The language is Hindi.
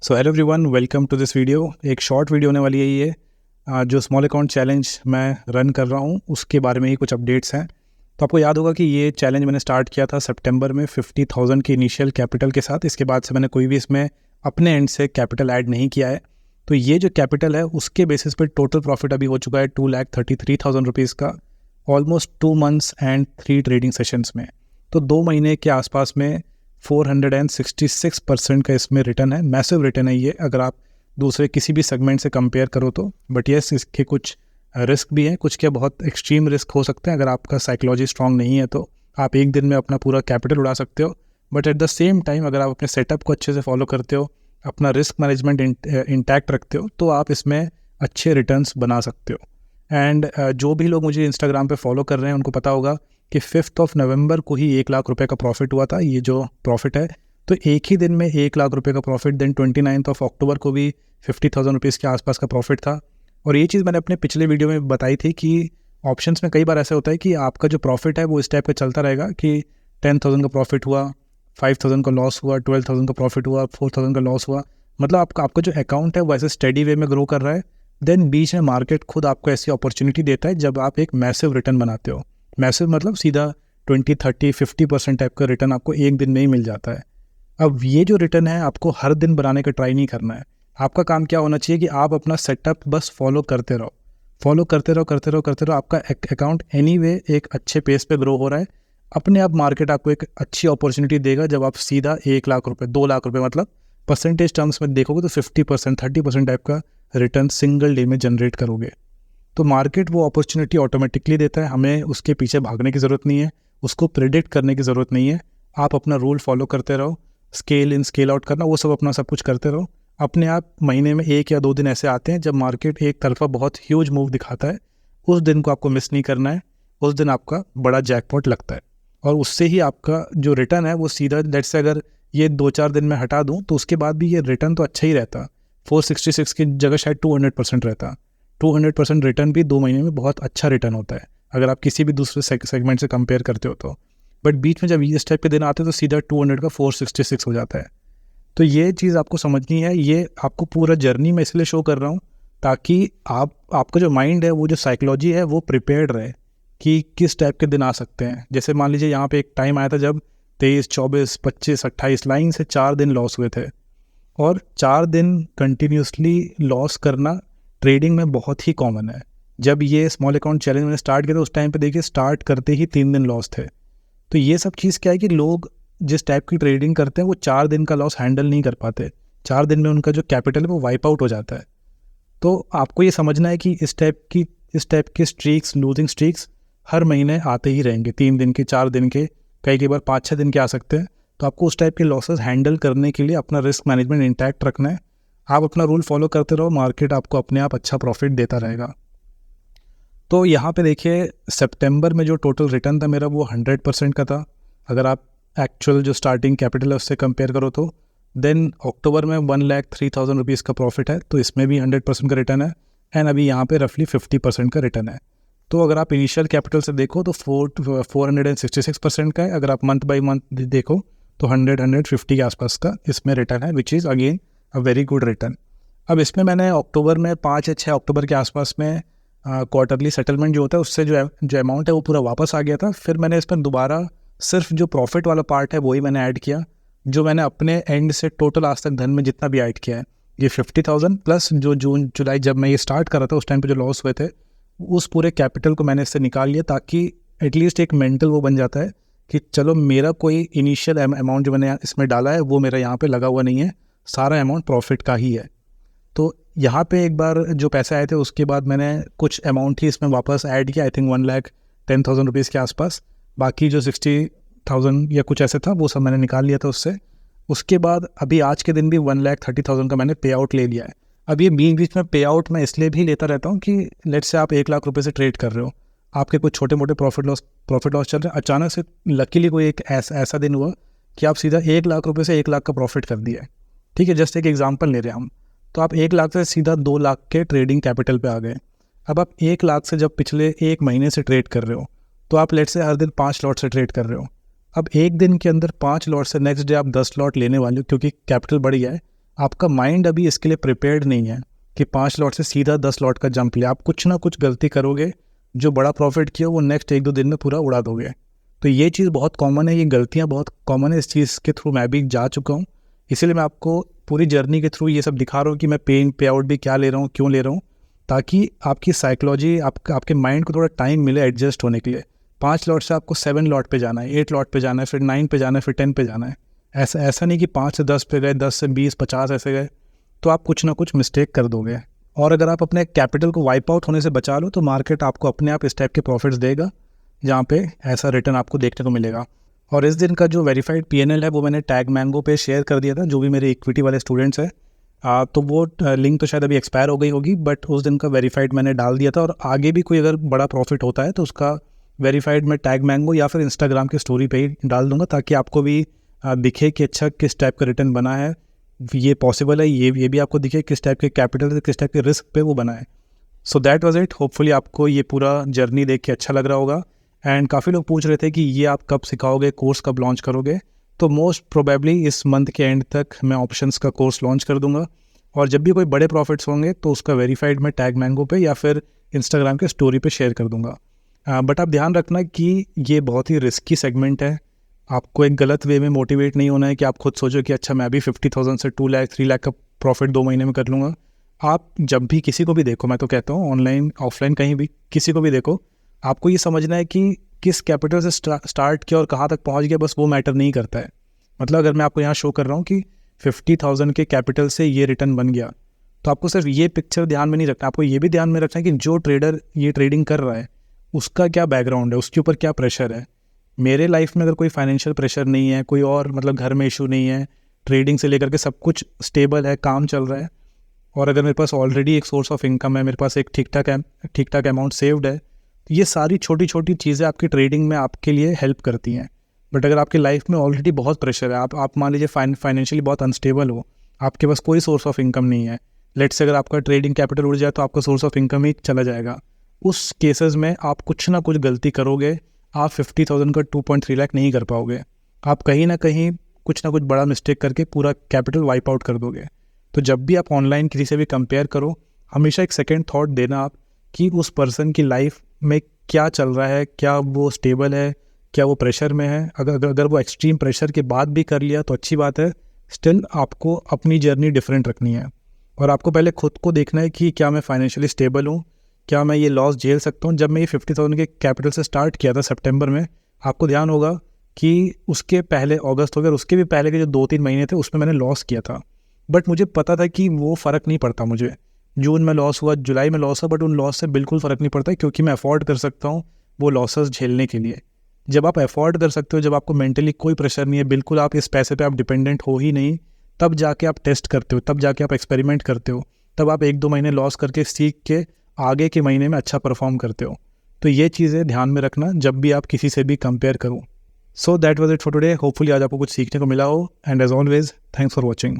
So hello everyone, welcome to this video. एक शॉर्ट वीडियो होने वाली है ये। जो स्मॉल अकाउंट चैलेंज मैं रन कर रहा हूँ उसके बारे में ही कुछ अपडेट्स हैं। तो आपको याद होगा कि ये चैलेंज मैंने स्टार्ट किया था सितंबर में 50,000 की इनिशियल कैपिटल के साथ। इसके बाद से मैंने कोई भी इसमें अपने एंड से कैपिटल ऐड नहीं किया है। तो ये जो कैपिटल है उसके बेसिस पे टोटल प्रॉफिट अभी हो चुका है 2,33,000 रुपीज़ का, almost 2 months and 3 trading sessions में। तो 2 महीने के आसपास में 466% का इसमें रिटर्न है। मैसिव रिटर्न है ये अगर आप दूसरे किसी भी सेगमेंट से कंपेयर करो तो। बट येस, इसके कुछ रिस्क भी हैं, कुछ के बहुत एक्सट्रीम रिस्क हो सकते हैं। अगर आपका साइकोलॉजी स्ट्रांग नहीं है तो आप एक दिन में अपना पूरा कैपिटल उड़ा सकते हो। But at the same time अगर आप अपने सेटअप को अच्छे से फॉलो करते हो, अपना रिस्क मैनेजमेंट इंटैक्ट रखते हो, तो आप इसमें अच्छे रिटर्न्स बना सकते हो। एंड जो भी लोग मुझे इंस्टाग्राम पे फॉलो कर रहे हैं उनको पता होगा कि 5 नवंबर को ही 1 लाख रुपए का प्रॉफिट हुआ था। ये जो प्रॉफिट है तो एक ही दिन में 1 लाख रुपए का प्रॉफिट। देन 29 अक्टूबर को भी 50,000 रुपीज़ के आसपास का प्रॉफिट था। और ये चीज़ मैंने अपने पिछले वीडियो में बताई थी कि ऑप्शंस में कई बार ऐसा होता है कि आपका जो प्रॉफिट है वो इस टाइप का चलता रहेगा कि 10,000 का प्रॉफिट हुआ, 5,000 का लॉस हुआ, 12,000 का प्रॉफिट हुआ, 4,000 का लॉस हुआ। मतलब आपका जो अकाउंट है वो ऐसे स्टडी वे में ग्रो कर रहा है। देन बीच में मार्केट खुद आपको ऐसी अपॉर्चुनिटी देता है जब आप एक मैसिव रिटर्न बनाते हो। मैसिव मतलब सीधा 20, 30, 50% टाइप का रिटर्न आपको एक दिन में ही मिल जाता है। अब ये जो रिटर्न है आपको हर दिन बनाने का ट्राई नहीं करना है। आपका काम क्या होना चाहिए कि आप अपना सेटअप बस फॉलो करते रहो, फॉलो करते रहो, करते रहो, करते रहो। आपका अकाउंट एनीवे एक अच्छे पेस पे ग्रो हो रहा है। अपने आप मार्केट आपको एक अच्छी अपॉर्चुनिटी देगा जब आप सीधा 1 लाख रुपये, 2 लाख रुपये, मतलब परसेंटेज टर्म्स में देखोगे तो 50%, 30% टाइप का रिटर्न सिंगल डे में जनरेट करोगे। तो मार्केट वो अपॉर्चुनिटी ऑटोमेटिकली देता है, हमें उसके पीछे भागने की ज़रूरत नहीं है, उसको प्रेडिक्ट करने की ज़रूरत नहीं है। आप अपना रूल फॉलो करते रहो, स्केल इन स्केल आउट करना वो सब अपना सब कुछ करते रहो। अपने आप महीने में 1 या 2 दिन ऐसे आते हैं जब मार्केट एक तरफा बहुत ह्यूज मूव दिखाता है। उस दिन को आपको मिस नहीं करना है। उस दिन आपका बड़ा जैकपॉट लगता है और उससे ही आपका जो रिटर्न है वो सीधा, लेट्स से अगर ये 2-4 दिन में हटा दूँ तो उसके बाद भी ये रिटर्न तो अच्छा ही रहता। 466 की जगह शायद 200% रहता। 200% रिटर्न भी 2 महीने में बहुत अच्छा रिटर्न होता है अगर आप किसी भी दूसरे सेगमेंट से कंपेयर करते हो तो। बट बीच में जब इस टाइप के दिन आते हैं तो सीधा 200 का 466 हो जाता है। तो ये चीज़ आपको समझनी है। ये आपको पूरा जर्नी में इसलिए शो कर रहा हूँ ताकि आपका जो माइंड है, वो जो साइकोलॉजी है वो प्रिपेयर्ड रहे कि किस टाइप के दिन आ सकते हैं। जैसे मान लीजिए यहाँ पे एक टाइम आया था जब 23, 24, 25, 28 लाइन से 4 दिन लॉस हुए थे। और 4 दिन कंटिन्यूसली लॉस करना ट्रेडिंग में बहुत ही कॉमन है। जब ये स्मॉल अकाउंट चैलेंज मैंने स्टार्ट किया था उस टाइम पे देखिए स्टार्ट करते ही 3 दिन लॉस थे। तो ये सब चीज़ क्या है कि लोग जिस टाइप की ट्रेडिंग करते हैं वो 4 दिन का लॉस हैंडल नहीं कर पाते। 4 दिन में उनका जो कैपिटल है वो वाइप आउट हो जाता है। तो आपको ये समझना है कि इस टाइप के स्ट्रीक्स, लूजिंग स्ट्रीक्स हर महीने आते ही रहेंगे। 3 दिन के, 4 दिन के, कई बार 5-6 दिन के आ सकते हैं। तो आपको उस टाइप के लॉसेस हैंडल करने के लिए अपना रिस्क मैनेजमेंट इंटैक्ट रखना है। आप अपना रूल फॉलो करते रहो, मार्केट आपको अपने आप अच्छा प्रॉफिट देता रहेगा। तो यहाँ पे देखिए सितंबर में जो टोटल रिटर्न था मेरा वो 100% का था अगर आप एक्चुअल जो स्टार्टिंग कैपिटल है उससे कंपेयर करो तो। देन अक्टूबर में 1,03,000 रुपीज़ का प्रॉफिट है तो इसमें भी 100% का रिटर्न है। एंड अभी यहाँ पे रफली 50% का रिटर्न है। तो अगर आप इनिशियल कैपिटल से देखो तो 466% का है। अगर आप मंथ बाई मंथ देखो तो 100-150 के आसपास का इसमें रिटर्न है, which is again a very good return. अब इसमें मैंने अक्टूबर में 5 या 6 अक्टूबर के आसपास में क्वार्टरली सेटलमेंट जो होता है उससे जो अमाउंट है वो पूरा वापस आ गया था। फिर मैंने इसमें दोबारा सिर्फ जो प्रॉफिट वाला पार्ट है वही मैंने ऐड किया। जो मैंने अपने एंड से टोटल आज तक धन में जितना भी ऐड किया है ये 50,000 प्लस जो जून जुलाई जब मैं ये स्टार्ट कर रहा था उस टाइम पे जो लॉस हुए थे उस पूरे कैपिटल को मैंने इससे निकाल लिया, ताकि एटलीस्ट एक मेंटल वो बन जाता है कि चलो मेरा कोई इनिशियल अमाउंट जो मैंने इसमें डाला है वो मेरा यहाँ पे लगा हुआ नहीं है, सारा अमाउंट प्रॉफिट का ही है। तो यहाँ पे एक बार जो पैसे आए थे उसके बाद मैंने कुछ अमाउंट ही इसमें वापस ऐड किया, आई थिंक 1,10,000 रुपीज़ के आसपास। बाकी जो 60,000 या कुछ ऐसे था वो सब मैंने निकाल लिया था उससे। उसके बाद अभी आज के दिन भी 1,30,000 का मैंने पे आउट ले लिया है। अब ये बीच में पे आउट मैं इसलिए भी लेता रहता हूँ कि लेट्स से आप 1 लाख रुपए से ट्रेड कर रहे हो, आपके कुछ छोटे मोटे प्रॉफिट लॉस चल रहे हैं, अचानक से लकीली कोई एक ऐसा दिन हुआ कि आप सीधा 1 लाख रुपए से 1 लाख का प्रॉफिट कर दिया है। ठीक है, जस्ट एक एग्जाम्पल ले रहे हैं हम। तो आप 1 लाख से सीधा 2 लाख के ट्रेडिंग कैपिटल पे आ गए। अब आप 1 लाख से जब पिछले 1 महीने से ट्रेड कर रहे हो तो आप लेट से हर दिन 5 लॉट से ट्रेड कर रहे हो। अब एक दिन के अंदर 5 लॉट से नेक्स्ट डे आप 10 लॉट लेने वाले हो क्योंकि कैपिटल बढ़ गया है। आपका माइंड अभी इसके लिए प्रिपेयर्ड नहीं है कि 5 लॉट से सीधा 10 लॉट का जंप ले। आप कुछ ना कुछ गलती करोगे, जो बड़ा प्रॉफिट किया वो नेक्स्ट 1-2 दिन में पूरा उड़ा दोगे। तो ये चीज़ बहुत कॉमन है, ये गलतियाँ बहुत कॉमन है, इस चीज़ के थ्रू मैं भी जा चुका हूँ। इसीलिए मैं आपको पूरी जर्नी के थ्रू ये सब दिखा रहा हूँ कि मैं पे आउट भी क्या ले रहा हूँ, क्यों ले रहा हूँ, ताकि आपकी साइकोलॉजी, आपके माइंड को थोड़ा टाइम मिले एडजस्ट होने के लिए। 5 लॉट से आपको 7 लॉट पे जाना है, 8 लॉट पे जाना है, फिर 9 पे जाना है, फिर 10 पे जाना है। ऐसा नहीं कि 5 से 10 पे गए, 10 से 20, 50 ऐसे गए, तो आप कुछ ना कुछ मिस्टेक कर दोगे। और अगर आप अपने कैपिटल को वाइप आउट होने से बचा लो तो मार्केट आपको अपने आप इस टाइप के प्रॉफिट्स देगा, जहाँ पे ऐसा रिटर्न आपको देखने को मिलेगा। और इस दिन का जो वेरीफाइड PNL है वो मैंने टैग मैंगो पे शेयर कर दिया था, जो भी मेरे इक्विटी वाले स्टूडेंट्स हैं। तो वो लिंक तो शायद अभी एक्सपायर हो गई होगी, बट उस दिन का वेरीफाइड मैंने डाल दिया था। और आगे भी कोई अगर बड़ा प्रॉफिट होता है तो उसका वेरीफाइड मैं टैग मैंगो या फिर इंस्टाग्राम की स्टोरी पे ही डाल दूंगा, ताकि आपको भी दिखे कि अच्छा किस टाइप का रिटर्न बना है, ये पॉसिबल है, ये भी आपको दिखे किस टाइप के कैपिटल से किस टाइप के रिस्क पे वो बना है। सो दैट वाज इट। होपफुली आपको ये पूरा जर्नी देख के अच्छा लग रहा होगा। एंड काफ़ी लोग पूछ रहे थे कि ये आप कब सिखाओगे, कोर्स कब लॉन्च करोगे। तो मोस्ट प्रोबेबली इस मंथ के एंड तक मैं ऑप्शंस का कोर्स लॉन्च कर दूंगा। और जब भी कोई बड़े प्रॉफिट्स होंगे तो उसका वेरीफाइड मैं टैग मैंगो पे या फिर इंस्टाग्राम के स्टोरी पे शेयर कर दूंगा। बट आप ध्यान रखना कि ये बहुत ही रिस्की सेगमेंट है। आपको एक गलत वे में मोटिवेट नहीं होना है कि आप खुद सोचो कि अच्छा मैं भी 50,000 से 2 लाख 3 लाख का प्रॉफिट 2 महीने में कर लूँगा। आप जब भी किसी को भी देखो, मैं तो कहता हूँ ऑनलाइन ऑफलाइन कहीं भी किसी को भी देखो, आपको ये समझना है कि किस कैपिटल से स्टार्ट किया और कहाँ तक पहुँच गया, बस वो मैटर नहीं करता है। मतलब अगर मैं आपको यहाँ शो कर रहा हूँ कि 50,000 के कैपिटल से ये रिटर्न बन गया, तो आपको सिर्फ ये पिक्चर ध्यान में नहीं रखना, आपको ये भी ध्यान में रखना है कि जो ट्रेडर ये ट्रेडिंग कर रहा है उसका क्या बैकग्राउंड है, उसके ऊपर क्या प्रेशर है। मेरे लाइफ में अगर कोई फाइनेंशियल प्रेशर नहीं है, कोई और मतलब घर में इशू नहीं है, ट्रेडिंग से लेकर के सब कुछ स्टेबल है, काम चल रहा है, और अगर मेरे पास ऑलरेडी एक सोर्स ऑफ इनकम है, मेरे पास एक ठीक ठाक अमाउंट सेव्ड है, तो ये सारी छोटी छोटी चीज़ें आपकी ट्रेडिंग में आपके लिए हेल्प करती हैं। बट अगर आपकी लाइफ में ऑलरेडी बहुत प्रेशर है, आप मान लीजिए फाइनेंशियली बहुत अनस्टेबल हो, आपके पास कोई सोर्स ऑफ इनकम नहीं है, लेट्स से अगर आपका ट्रेडिंग कैपिटल उड़ जाए तो आपका सोर्स ऑफ इनकम ही चला जाएगा। उस केसेस में आप कुछ ना कुछ गलती करोगे, आप 50,000 का 2.3 लाख नहीं कर पाओगे। आप कहीं ना कहीं कुछ ना कुछ बड़ा मिस्टेक करके पूरा कैपिटल वाइप आउट कर दोगे। तो जब भी आप ऑनलाइन किसी से भी कंपेयर करो, हमेशा एक सेकेंड थॉट देना आप कि उस पर्सन की लाइफ में क्या चल रहा है, क्या वो स्टेबल है, क्या वो प्रेशर में है। अगर वो एक्सट्रीम प्रेशर के बाद भी कर लिया तो अच्छी बात है। स्टिल आपको अपनी जर्नी डिफरेंट रखनी है और आपको पहले खुद को देखना है कि क्या मैं फाइनेंशियली स्टेबल हूँ, क्या मैं ये लॉस झेल सकता हूँ। जब मैं ये 50,000 के कैपिटल से स्टार्ट किया था सितंबर में, आपको ध्यान होगा कि उसके पहले अगस्त हो गया और उसके भी पहले के जो 2-3 महीने थे उसमें मैंने लॉस किया था। बट मुझे पता था कि वो फ़र्क नहीं पड़ता, मुझे जून में लॉस हुआ, जुलाई में लॉस हुआ, बट उन लॉस से बिल्कुल फ़र्क नहीं पड़ता क्योंकि मैं अफोर्ड कर सकता हूँ वो लॉसेस झेलने के लिए। जब आप अफोर्ड कर सकते हो, जब आपको मेंटली कोई प्रेशर नहीं है, बिल्कुल आप इस पैसे पे आप डिपेंडेंट हो ही नहीं, तब जाके आप टेस्ट करते हो, तब जाके आप एक्सपेरिमेंट करते हो, तब आप 1-2 महीने लॉस करके सीख के आगे के महीने में अच्छा परफॉर्म करते हो। तो ये चीज़ें ध्यान में रखना जब भी आप किसी से भी कंपेयर करो। So that was it for today. Hopefully आज आपको कुछ सीखने को मिला हो, and as always thanks for watching.